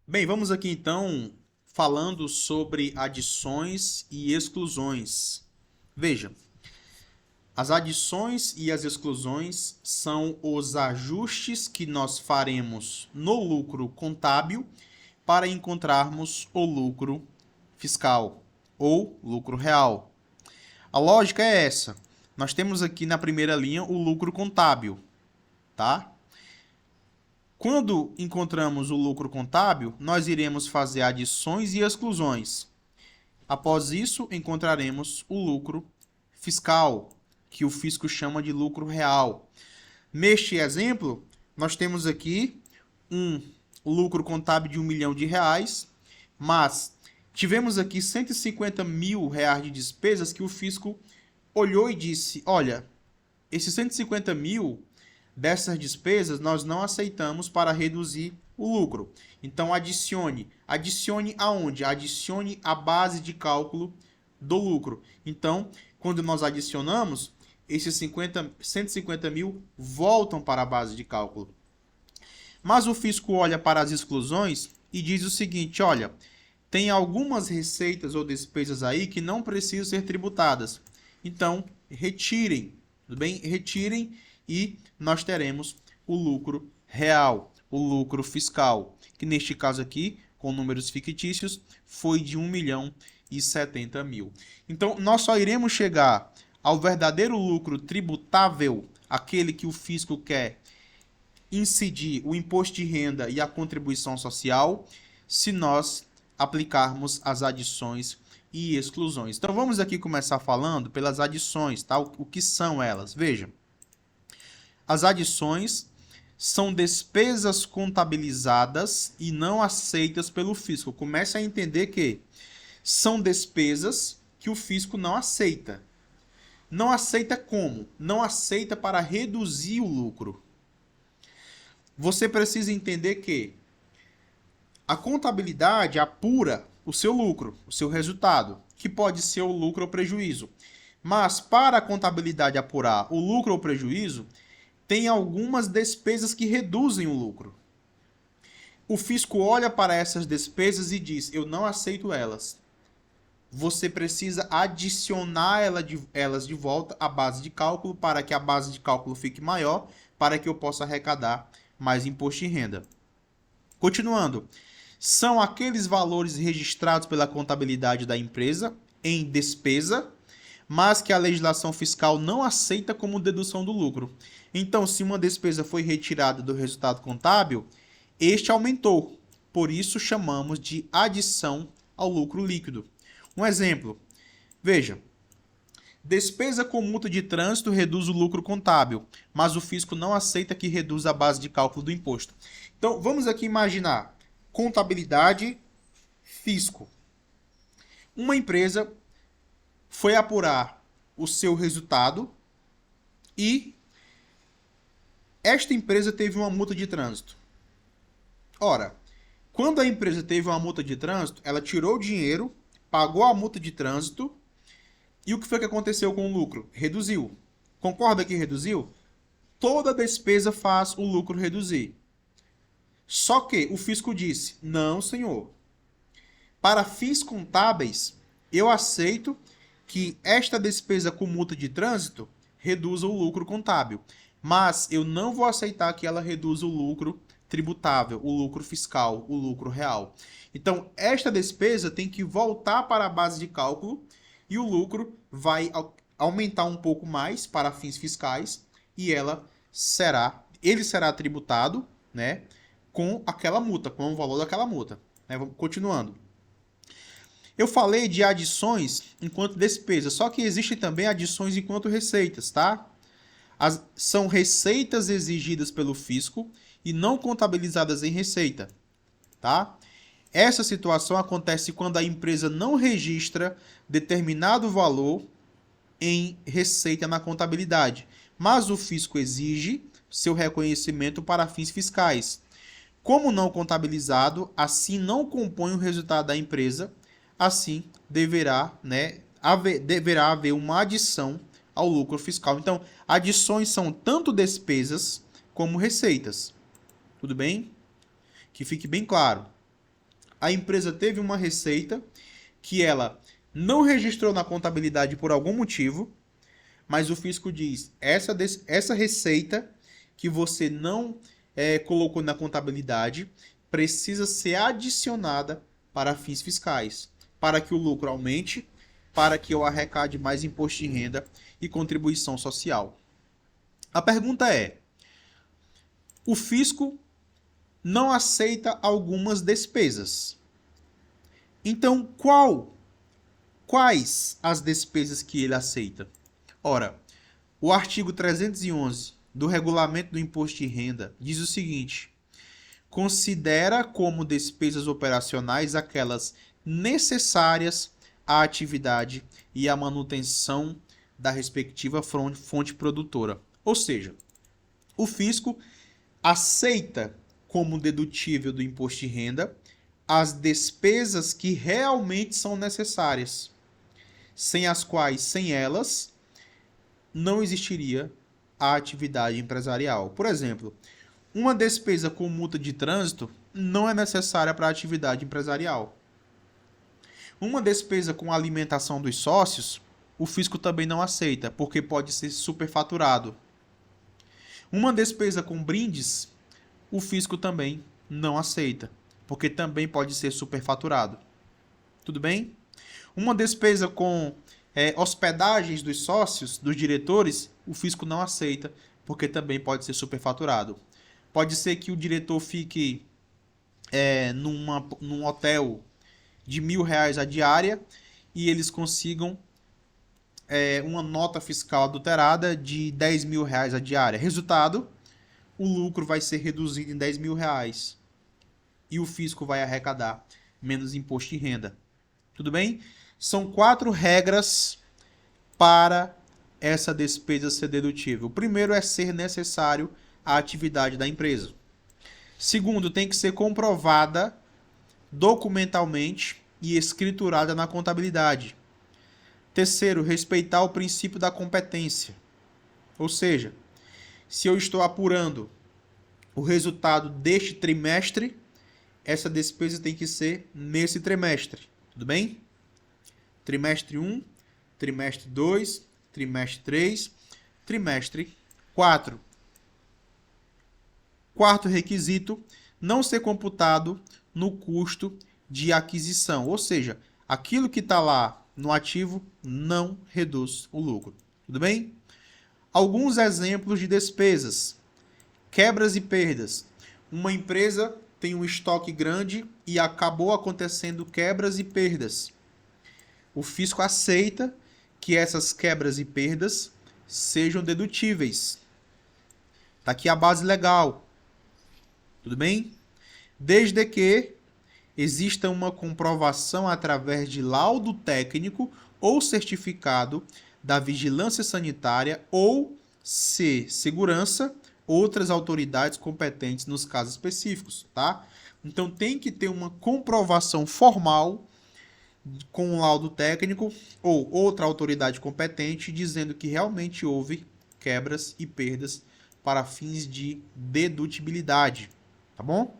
Bem, vamos aqui então falando sobre adições e exclusões. Veja, as adições e as exclusões são os ajustes que nós faremos no lucro contábil para encontrarmos o lucro fiscal ou lucro real. A lógica é essa. Nós temos aqui na primeira linha o lucro contábil, tá? Quando encontramos o lucro contábil, nós iremos fazer adições e exclusões. Após isso, encontraremos o lucro fiscal, que o fisco chama de lucro real. Neste exemplo, nós temos aqui um lucro contábil de R$ 1 milhão, mas tivemos aqui R$ 150 mil de despesas que o fisco olhou e disse: olha, esses 150 mil dessas despesas nós não aceitamos para reduzir o lucro. Então adicione. Adicione aonde? Adicione a base de cálculo do lucro. Então, quando nós adicionamos, esses 150 mil voltam para a base de cálculo. Mas o fisco olha para as exclusões e diz o seguinte: olha, tem algumas receitas ou despesas aí que não precisam ser tributadas. Então, retirem, tudo bem? Retirem e nós teremos o lucro real, o lucro fiscal, que neste caso aqui, com números fictícios, foi de 1.070.000. Então, nós só iremos chegar ao verdadeiro lucro tributável, aquele que o fisco quer incidir o imposto de renda e a contribuição social, se nós aplicarmos as adições e exclusões. Então vamos aqui começar falando pelas adições, tá? O que são elas? Veja, as adições são despesas contabilizadas e não aceitas pelo fisco. Comece a entender que são despesas que o fisco não aceita. Não aceita como? Não aceita para reduzir o lucro. Você precisa entender que a contabilidade apura o seu lucro, o seu resultado, que pode ser o lucro ou prejuízo. Mas para a contabilidade apurar o lucro ou prejuízo, tem algumas despesas que reduzem o lucro. O fisco olha para essas despesas e diz: eu não aceito elas. Você precisa adicionar elas de volta à base de cálculo para que a base de cálculo fique maior, para que eu possa arrecadar mais imposto de renda. Continuando, são aqueles valores registrados pela contabilidade da empresa em despesa, mas que a legislação fiscal não aceita como dedução do lucro. Então, se uma despesa foi retirada do resultado contábil, este aumentou. Por isso, chamamos de adição ao lucro líquido. Um exemplo, veja, despesa com multa de trânsito reduz o lucro contábil, mas o fisco não aceita que reduza a base de cálculo do imposto. Então, vamos aqui imaginar contabilidade, fisco. Uma empresa foi apurar o seu resultado e esta empresa teve uma multa de trânsito. Ora, quando a empresa teve uma multa de trânsito, ela tirou o dinheiro, pagou a multa de trânsito e o que foi que aconteceu com o lucro? Reduziu. Concorda que reduziu? Toda despesa faz o lucro reduzir. Só que o fisco disse: não, senhor. Para fins contábeis, eu aceito que esta despesa com multa de trânsito reduza o lucro contábil, mas eu não vou aceitar que ela reduza o lucro tributável, o lucro fiscal, o lucro real. Então, esta despesa tem que voltar para a base de cálculo e o lucro vai aumentar um pouco mais para fins fiscais e ele será tributado, né, com aquela multa, com o valor daquela multa. Né? Continuando. Eu falei de adições enquanto despesas, só que existem também adições enquanto receitas, tá? São receitas exigidas pelo fisco e não contabilizadas em receita, tá? Essa situação acontece quando a empresa não registra determinado valor em receita na contabilidade, mas o fisco exige seu reconhecimento para fins fiscais. Como não contabilizado, assim não compõe o resultado da empresa, assim deverá haver uma adição ao lucro fiscal. Então, adições são tanto despesas como receitas. Tudo bem? Que fique bem claro. a empresa teve uma receita que ela não registrou na contabilidade por algum motivo, mas o fisco diz, essa receita que você não colocou na contabilidade precisa ser adicionada para fins fiscais, para que o lucro aumente, para que eu arrecade mais imposto de renda e contribuição social. A pergunta é, o fisco não aceita algumas despesas. Então, quais as despesas que ele aceita? Ora, o artigo 311 do Regulamento do Imposto de Renda diz o seguinte: considera como despesas operacionais aquelas necessárias à atividade e à manutenção da respectiva fonte produtora. Ou seja, o fisco aceita como dedutível do imposto de renda as despesas que realmente são necessárias, sem elas, não existiria a atividade empresarial. Por exemplo, uma despesa com multa de trânsito não é necessária para a atividade empresarial. Uma despesa com alimentação dos sócios, o fisco também não aceita, porque pode ser superfaturado. Uma despesa com brindes, o fisco também não aceita, porque também pode ser superfaturado. Tudo bem? Uma despesa com hospedagens dos sócios, dos diretores, o fisco não aceita, porque também pode ser superfaturado. Pode ser que o diretor fique num hotel de R$1.000 a diária e eles consigam uma nota fiscal adulterada de R$10.000 a diária. Resultado, o lucro vai ser reduzido em R$10.000 e o fisco vai arrecadar menos imposto de renda. Tudo bem? São 4 regras para essa despesa ser dedutível. O primeiro é ser necessário à atividade da empresa. Segundo, tem que ser comprovada documentalmente e escriturada na contabilidade. Terceiro, respeitar o princípio da competência. Ou seja, se eu estou apurando o resultado deste trimestre, essa despesa tem que ser nesse trimestre. Tudo bem? Trimestre 1, trimestre 2, trimestre 3, trimestre 4. Quarto requisito, não ser computado no custo de aquisição. Ou seja, aquilo que está lá no ativo não reduz o lucro. Tudo bem? Alguns exemplos de despesas. Quebras e perdas. Uma empresa tem um estoque grande e acabou acontecendo quebras e perdas. O fisco aceita que essas quebras e perdas sejam dedutíveis. Está aqui a base legal. Tudo bem? Desde que exista uma comprovação através de laudo técnico ou certificado da vigilância sanitária ou, se segurança, outras autoridades competentes nos casos específicos, tá? Então tem que ter uma comprovação formal com um laudo técnico ou outra autoridade competente dizendo que realmente houve quebras e perdas para fins de dedutibilidade, tá bom?